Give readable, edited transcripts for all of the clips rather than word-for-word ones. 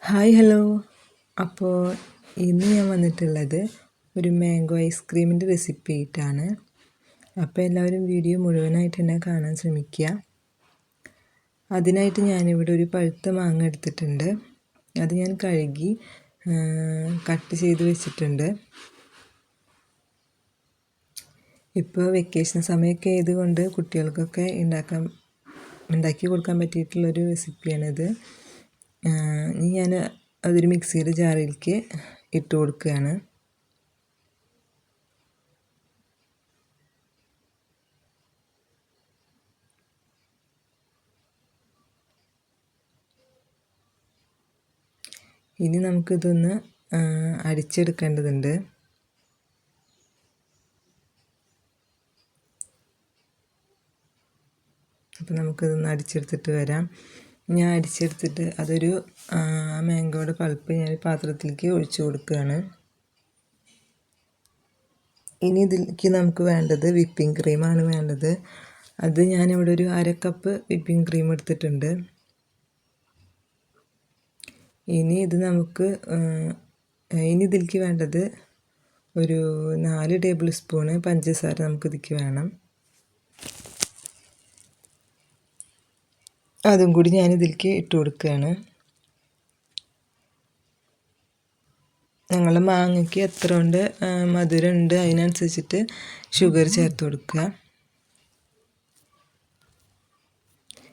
Hi hello. അപ്പോൾ ഇന്ന് ഞാൻ വന്നിട്ടുള്ളത് ഒരു മാംഗോ ഐസ്ക്രീമിൻ്റെ റെസിപ്പി ആയിട്ടാണ്. അപ്പോൾ എല്ലാവരും വീഡിയോ മുഴുവനായിട്ട് തന്നെ കാണാൻ ശ്രമിക്കുക. അതിനായിട്ട് ഞാനിവിടെ ഒരു പഴുത്ത മാങ്ങ എടുത്തിട്ടുണ്ട്. അത് ഞാൻ കഴുകി കട്ട് ചെയ്ത് വെച്ചിട്ടുണ്ട്. ഇപ്പോൾ വെക്കേഷൻ സമയമൊക്കെ ആയതുകൊണ്ട് കുട്ടികൾക്കൊക്കെ ഉണ്ടാക്കി കൊടുക്കാൻ പറ്റിയിട്ടുള്ളൊരു റെസിപ്പിയാണിത്. ഇനി ഞാൻ അതൊരു മിക്സിയുടെ ജാറിലേക്ക് ഇട്ട് കൊടുക്കുകയാണ്. ഇനി നമുക്കിതൊന്ന് അടിച്ചെടുക്കേണ്ടതുണ്ട്. അപ്പോൾ നമുക്കിതൊന്ന് അടിച്ചെടുത്തിട്ട് വരാം. ഞാൻ അടിച്ചെടുത്തിട്ട് അതൊരു മാംഗോയുടെ പൾപ്പ് ഞാൻ പാത്രത്തിലേക്ക് ഒഴിച്ചു കൊടുക്കുകയാണ്. ഇനി ഇതിലേക്ക് നമുക്ക് വേണ്ടത് വിപ്പിംഗ് ക്രീമാണ് വേണ്ടത്. അത് ഞാനിവിടെ ഒരു 1/2 കപ്പ് വിപ്പിംഗ് ക്രീം എടുത്തിട്ടുണ്ട്. ഇനി ഇതിലേക്ക് വേണ്ടത് ഒരു 4 ടേബിൾ സ്പൂണ് പഞ്ചസാര നമുക്കിതിലേക്ക് വേണം. അതും കൂടി ഞാനിതിലേക്ക് ഇട്ട് കൊടുക്കുകയാണ്. ഞങ്ങളുടെ മാങ്ങയ്ക്ക് എത്ര കൊണ്ട് മധുരം ഉണ്ട് അതിനനുസരിച്ചിട്ട് ഷുഗർ ചേർത്ത് കൊടുക്കുക.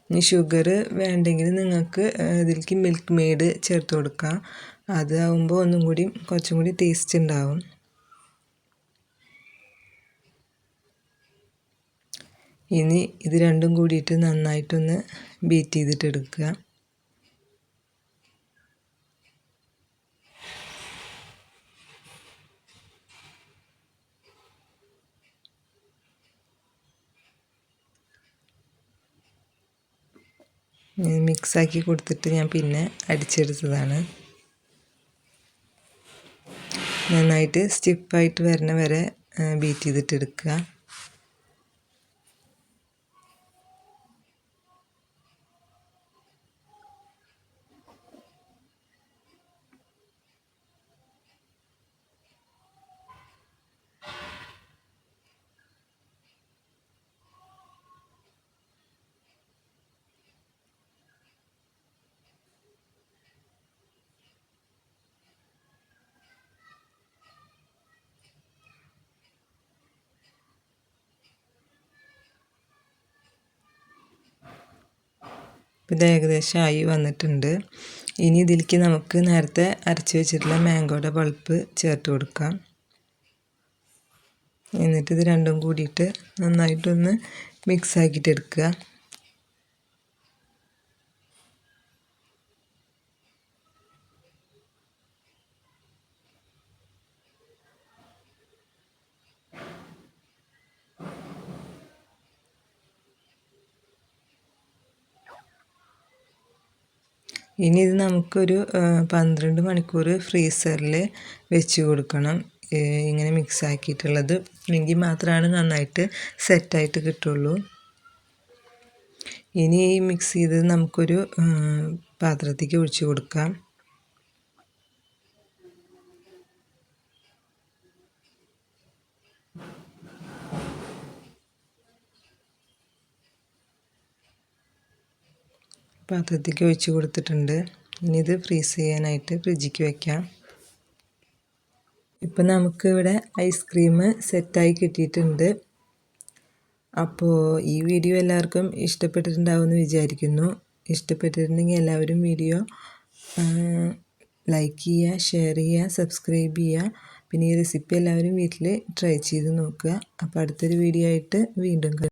ഇനി ഷുഗർ വേണ്ടെങ്കിൽ നിങ്ങൾക്ക് ഇതിലേക്ക് മിൽക്ക് മെയ്ഡ് ചേർത്ത് കൊടുക്കുക. അതാവുമ്പോൾ കുറച്ചും കൂടി ടേസ്റ്റ് ഉണ്ടാവും. ഇനി ഇത് രണ്ടും കൂടിയിട്ട് നന്നായിട്ടൊന്ന് ബീറ്റ് ചെയ്തിട്ട് എടുക്കുക. മിക്സാക്കി കൊടുത്തിട്ട് ഞാൻ പിന്നെ അടിച്ചെടുത്തതാണ്. നന്നായിട്ട് സ്റ്റിഫായിട്ട് വരണ വരെ ബീറ്റ് ചെയ്തിട്ട് എടുക്കുക. ഇത് ഏകദേശം ആയി വന്നിട്ടുണ്ട്. ഇനി ഇതിലേക്ക് നമുക്ക് നേരത്തെ അരച്ച് വെച്ചിട്ടുള്ള മാംഗോയുടെ പൾപ്പ് ചേർത്ത് കൊടുക്കാം. എന്നിട്ട് ഇത് രണ്ടും കൂടിയിട്ട് നന്നായിട്ടൊന്ന് മിക്സ് ആക്കിയിട്ട് എടുക്കുക. ഇനി ഇത് നമുക്കൊരു 12 മണിക്കൂർ ഫ്രീസറിൽ വെച്ച് കൊടുക്കണം. ഇങ്ങനെ മിക്സ് ആക്കിയിട്ടുള്ളത് എങ്കിൽ മാത്രമാണ് നന്നായിട്ട് സെറ്റായിട്ട് കിട്ടുള്ളൂ. ഇനി ഈ മിക്സ് ചെയ്ത് നമുക്കൊരു പാത്രത്തേക്ക് ഒഴിച്ച് കൊടുക്കാം. പാത്രത്തേക്ക് ഒഴിച്ച് കൊടുത്തിട്ടുണ്ട്. ഇനി ഇത് ഫ്രീസ് ചെയ്യാനായിട്ട് ഫ്രിഡ്ജിലേക്ക് വയ്ക്കാം. ഇപ്പം നമുക്കിവിടെ ഐസ്ക്രീം സെറ്റായി കിട്ടിയിട്ടുണ്ട്. അപ്പോൾ ഈ വീഡിയോ എല്ലാവർക്കും ഇഷ്ടപ്പെട്ടിട്ടുണ്ടാവുമെന്ന് വിചാരിക്കുന്നു. ഇഷ്ടപ്പെട്ടിട്ടുണ്ടെങ്കിൽ എല്ലാവരും വീഡിയോ ലൈക്ക് ചെയ്യുക, ഷെയർ ചെയ്യുക, സബ്സ്ക്രൈബ് ചെയ്യുക. പിന്നെ ഈ റെസിപ്പി എല്ലാവരും വീട്ടിൽ ട്രൈ ചെയ്ത് നോക്കുക. അപ്പോൾ അടുത്തൊരു വീഡിയോ ആയിട്ട് വീണ്ടും